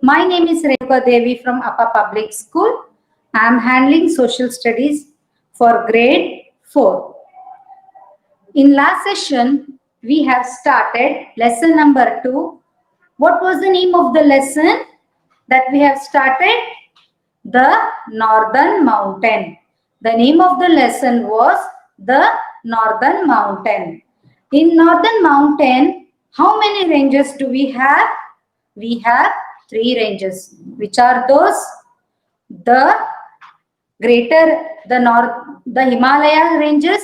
My name is Renuka Devi from Appa Public School. I am handling social studies for grade 4. In last session, we have started lesson number 2. What was the name of the lesson that we have started? The Northern Mountain. The name of the lesson was the Northern Mountain. In Northern Mountain, how many ranges do we have? We have 3 ranges. Which are those? The Himalaya ranges,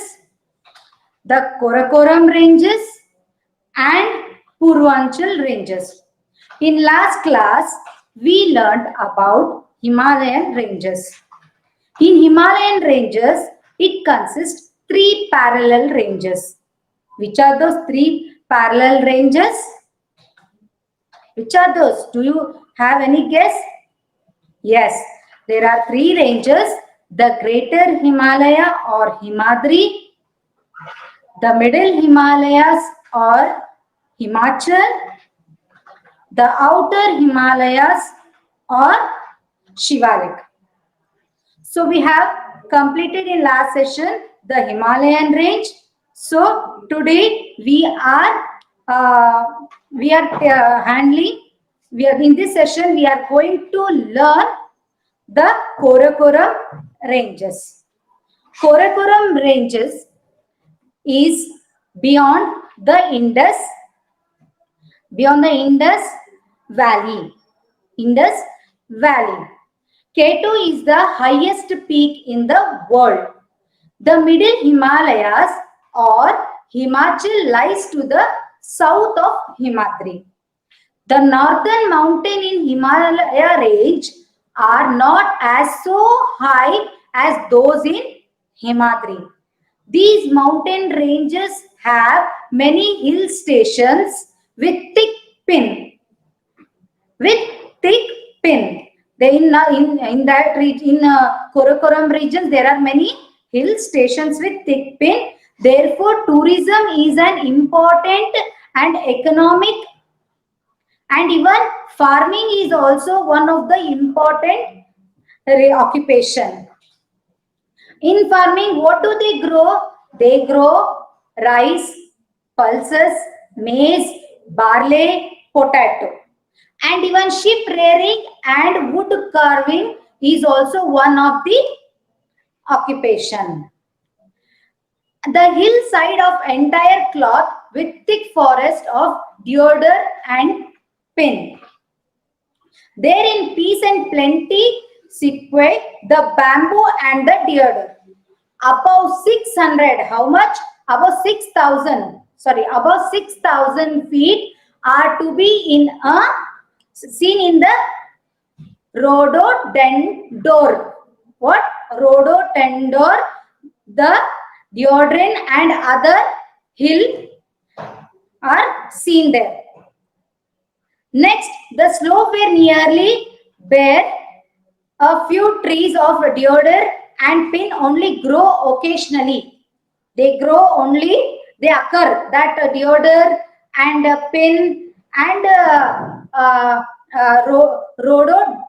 the Karakoram ranges, and Purvanchal ranges. In last class, we learned about Himalayan ranges. In Himalayan ranges, it consists 3 parallel ranges. Which are those 3 parallel ranges? Which are those? Do you have any guess? Yes, there are 3 ranges. The Greater Himalaya or Himadri, the Middle Himalayas or Himachal, the Outer Himalayas or Shivalik. So we have completed in last session the Himalayan range. So today we are in this session we are going to learn the Karakoram ranges. Karakoram ranges is beyond the Indus Valley. Indus Valley. K2 is the highest peak in the world. The Middle Himalayas or Himachal lies to the south of Himadri. The northern mountain in Himalaya range are not as so high as those in Himadri. These mountain ranges have many hill stations with thick pin. In Karakoram regions, there are many hill stations with thick pin. Therefore, tourism is an important and economic, and even farming is also one of the important occupation. In farming, what do they grow? They grow rice, pulses, maize, barley, potato. And even sheep rearing and wood carving is also one of the occupation. The hillside of entire cloth with thick forest of deodar and pin. There in peace and plenty sequoia, the bamboo and the deodar. Above 600, how much? Above 6,000 feet are to be seen in the rhododendron. What? Rhododendron, the deodorant and other hill are seen there. Next, the slope were nearly bare. A few trees of deodar and pin only grow occasionally. They occur, that deodar and pin and rhododendron.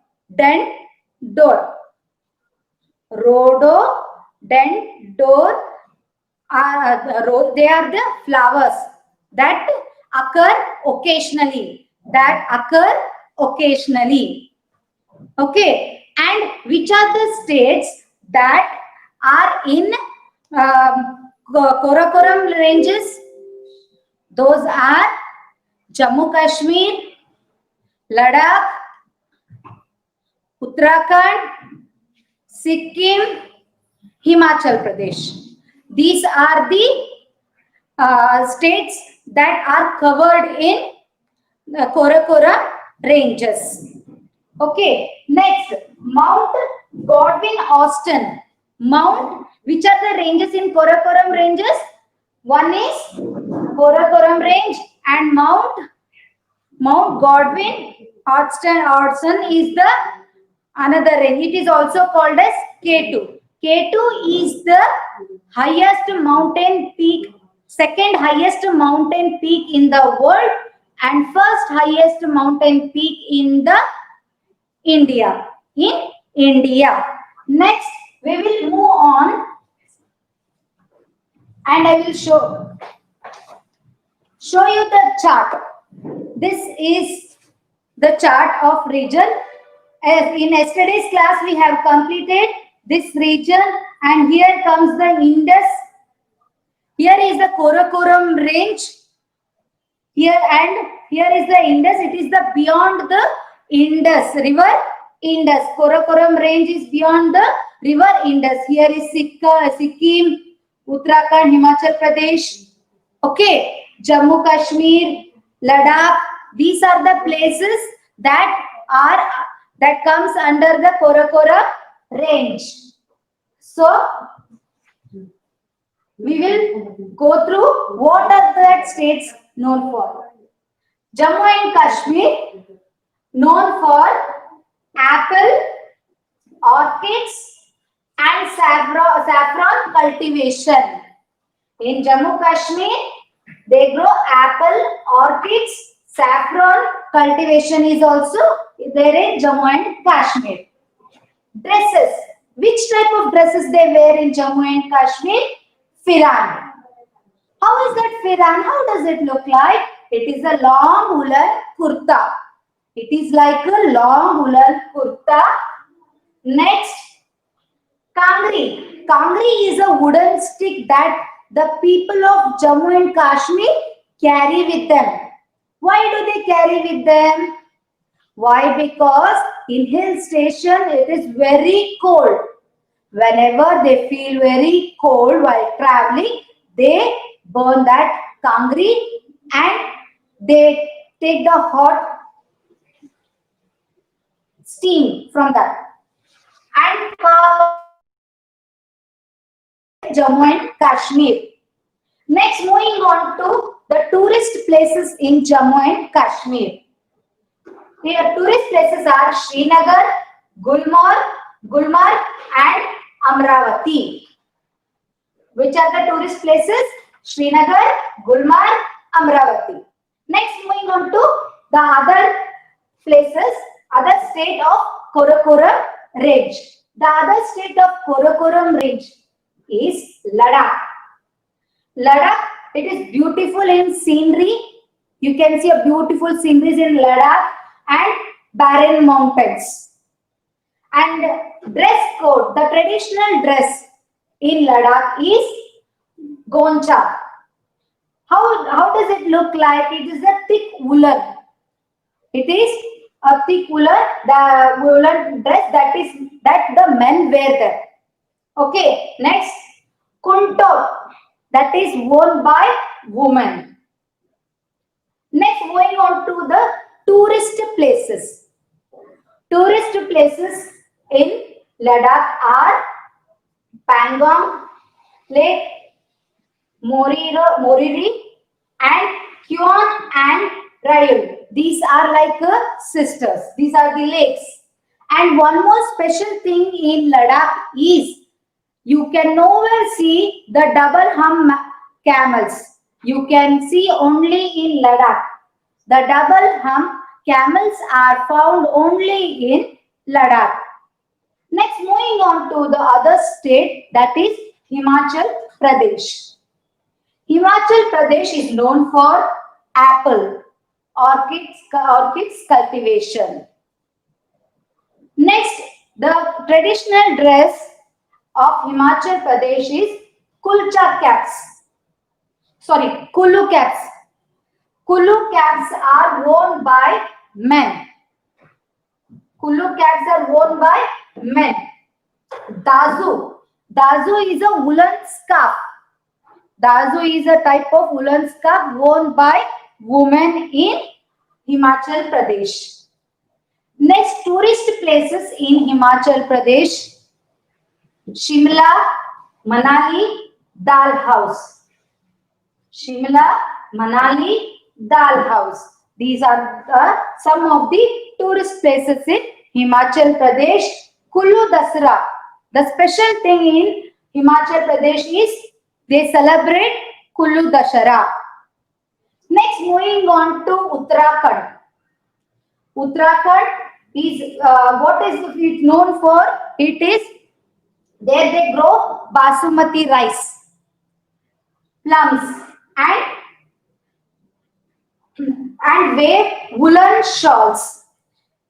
Rhododendron they are the flowers that occur occasionally. Okay. And which are the states that are in Karakoram ranges? Those are Jammu Kashmir, Ladakh, Uttarakhand, Sikkim, Himachal Pradesh. These are the states that are covered in the Karakoram ranges. Okay, next, Mount Godwin Austen. Which are the ranges in Karakoram ranges? One is Karakoram range and Mount Godwin Austen is the another range. It is also called as K2. K2 is the highest mountain peak, second highest mountain peak in the world and first highest mountain peak in the India. In India. Next, we will move on and I will show you the chart. This is the chart of region. As in yesterday's class, we have completed this region, and here comes the Indus. Here is the Karakoram range. Here and here is the Indus. It is the beyond the Indus river. Indus. Karakoram range is beyond the river Indus. Here is Sikkim, Uttarakhand, Himachal Pradesh. Okay, Jammu Kashmir, Ladakh. These are the places that comes under the Karakoram range. So we will go through what are the states known for. Jammu and Kashmir known for apple, orchids and saffron cultivation. In Jammu Kashmir, they grow apple, orchids, saffron cultivation is also there in Jammu and Kashmir. Dresses. Which type of dresses they wear in Jammu and Kashmir? Firan. How is that firan? How does it look like? It is a long woolen kurta. It is like a long woolen kurta. Next, kangri. Kangri is a wooden stick that the people of Jammu and Kashmir carry with them. Why do they carry with them? Why? Because in hill station it is very cold. Whenever they feel very cold while traveling, they burn that kangri and they take the hot steam from that. And Jammu and Kashmir. Next, moving on to the tourist places in Jammu and Kashmir. Here, tourist places are Srinagar, Gulmarg and Amravati. Which are the tourist places? Srinagar, Gulmarg, Amravati. Next, moving on to the other places, other state of Karakoram range. The other state of Karakoram range is Ladakh. Ladakh, it is beautiful in scenery. You can see a beautiful sceneries in Ladakh and barren mountains. And dress code, the traditional dress in Ladakh is Goncha. How does it look like? It is a thick woolen. It is a thick woolen, the woolen dress that the men wear there. Okay, next, Kunto, that is worn by women. Next, moving on to the tourist places. Tourist places in Ladakh are Pangong Lake, Moriri and Kyon and Rayul. These are like sisters. These are the lakes. And one more special thing in Ladakh is you can nowhere see the double hump camels. You can see only in Ladakh. The double hump camels are found only in Ladakh. Next, moving on to the other state, that is Himachal Pradesh. Himachal Pradesh is known for apple, orchids cultivation. Next, the traditional dress of Himachal Pradesh is Kulu caps. Kulu caps are worn by men. Kulu caps are worn by men. Dazu is a woolen scarf. Dazu is a type of woolen scarf worn by women in Himachal Pradesh. Next, tourist places in Himachal Pradesh: Shimla, Manali, Dal House. Shimla, Manali, Dal House. These are some of the tourist places in Himachal Pradesh. Kullu Dasra. The special thing in Himachal Pradesh is they celebrate Kullu Dashara. Next, moving on to Uttarakhand. Uttarakhand, is what is it known for? It is there they grow basmati rice, plums, and weave woolen shawls.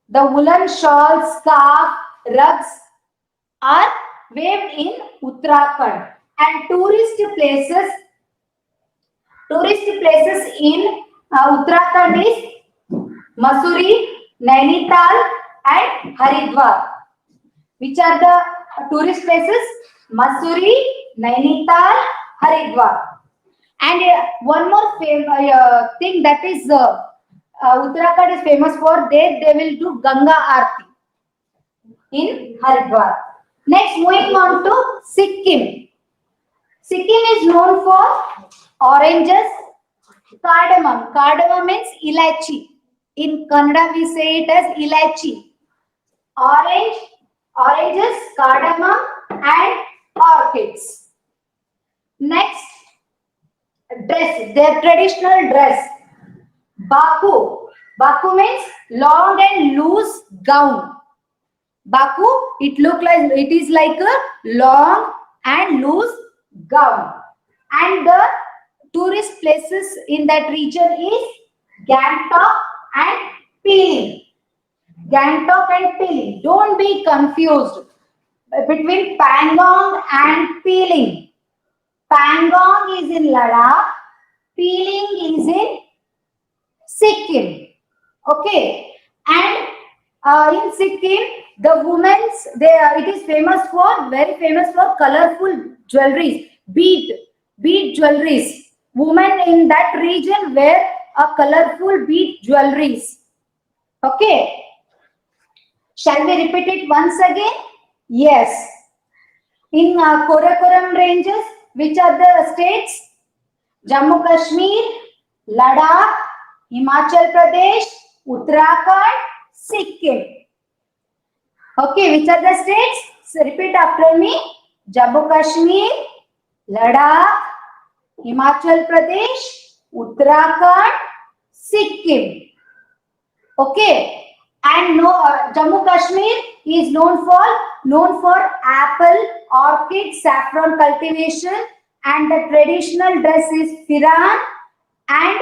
The woolen shawls, scarf, rugs are waved in Uttarakhand. And tourist places in Uttarakhand is Mussoorie, Nainital, and Haridwar. Which are the tourist places? Mussoorie, Nainital, Haridwar. And one more thing that is Uttarakhand is famous for. They will do Ganga Aarti in Haridwar. Next, moving on to Sikkim. Sikkim is known for oranges, cardamom. Cardamom means ilachi. In Kannada, we say it as ilachi. Oranges, cardamom, and orchids. Next, dress, their traditional dress. Baku. Baku means long and loose gown. Baku, it is like a long and loose gown. And the tourist places in that region is Gangtok and Piling. Gangtok and Piling. Don't be confused between Pangong and Piling. Pangong is in Ladakh, Piling is in Sikkim. Okay, and in Sikkim, the women's it is very famous for colorful jewelries, bead jewelries. Women in that region wear a colorful bead jewelries. Okay, shall we repeat it once again? Yes. In Karakoram ranges, which are the states? Jammu Kashmir, Ladakh, Himachal Pradesh, Uttarakhand, Sikkim. Okay, which are the states? So repeat after me. Jammu Kashmir, Ladakh, Himachal Pradesh, Uttarakhand, Sikkim. Okay. And Jammu Kashmir is known for apple, orchid, saffron cultivation, and the traditional dress is firan, and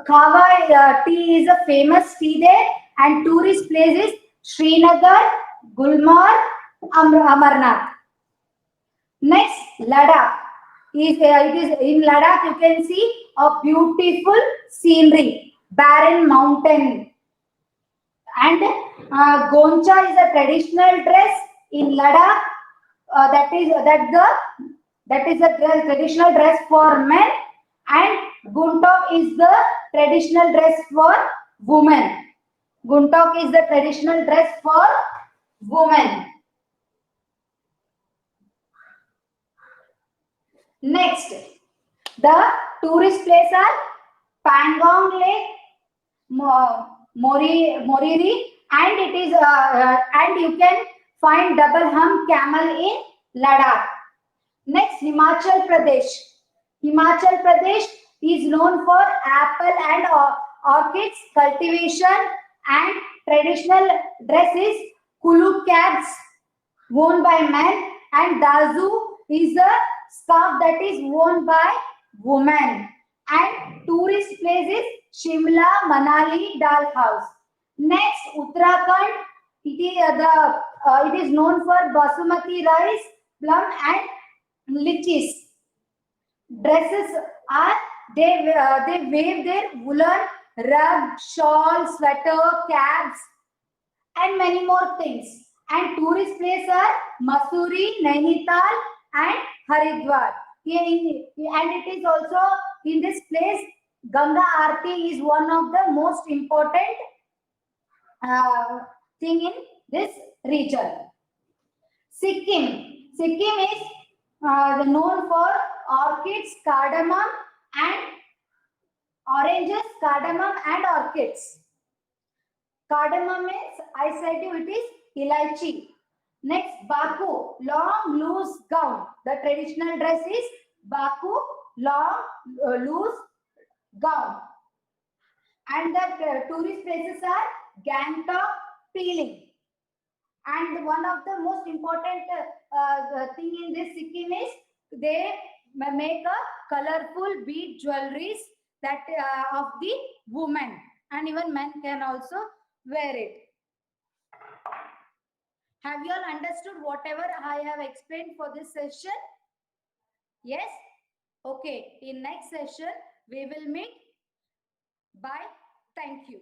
Kawa tea is a famous tea there, and tourist places Srinagar, Gulmarg, Amarnath. Next, Ladakh. It is in Ladakh you can see a beautiful scenery, barren mountain. And Goncha is a traditional dress in Ladakh. That is a traditional dress for men, and Guntok is the traditional dress for women. Guntok is the traditional dress for women. Next, the tourist places are Pangong Lake, Moriri, and it is and you can find double hump camel in Ladakh. Next, Himachal Pradesh. Himachal Pradesh is known for apple and orchids cultivation, and traditional dress is kulu caps worn by men, and dazu is a scarf that is worn by women. And tourist places Shimla, Manali, Dal House. Next, Uttarakhand. It is known for basmati rice, plum, and lichis. Dresses are they weave their woolen rug, shawl, sweater, caps, and many more things. And tourist places are Mussoorie, Nainital, and Haridwar. And it is also in this place Ganga Aarti is one of the most important thing in this region. Sikkim is known for orchids, cardamom, and oranges, cardamom, and orchids. Cardamom means, I said you, it is ilaichi. Next, Baku, long loose gown. The traditional dress is Baku, long loose gown. And the tourist places are Gangtok peeling. And one of the most important thing in this Sikkim is they make a colorful bead jewelries that of the woman, and even men can also wear it. Have you all understood whatever I have explained for this session? Yes? Okay. In next session, we will meet. Bye. Thank you.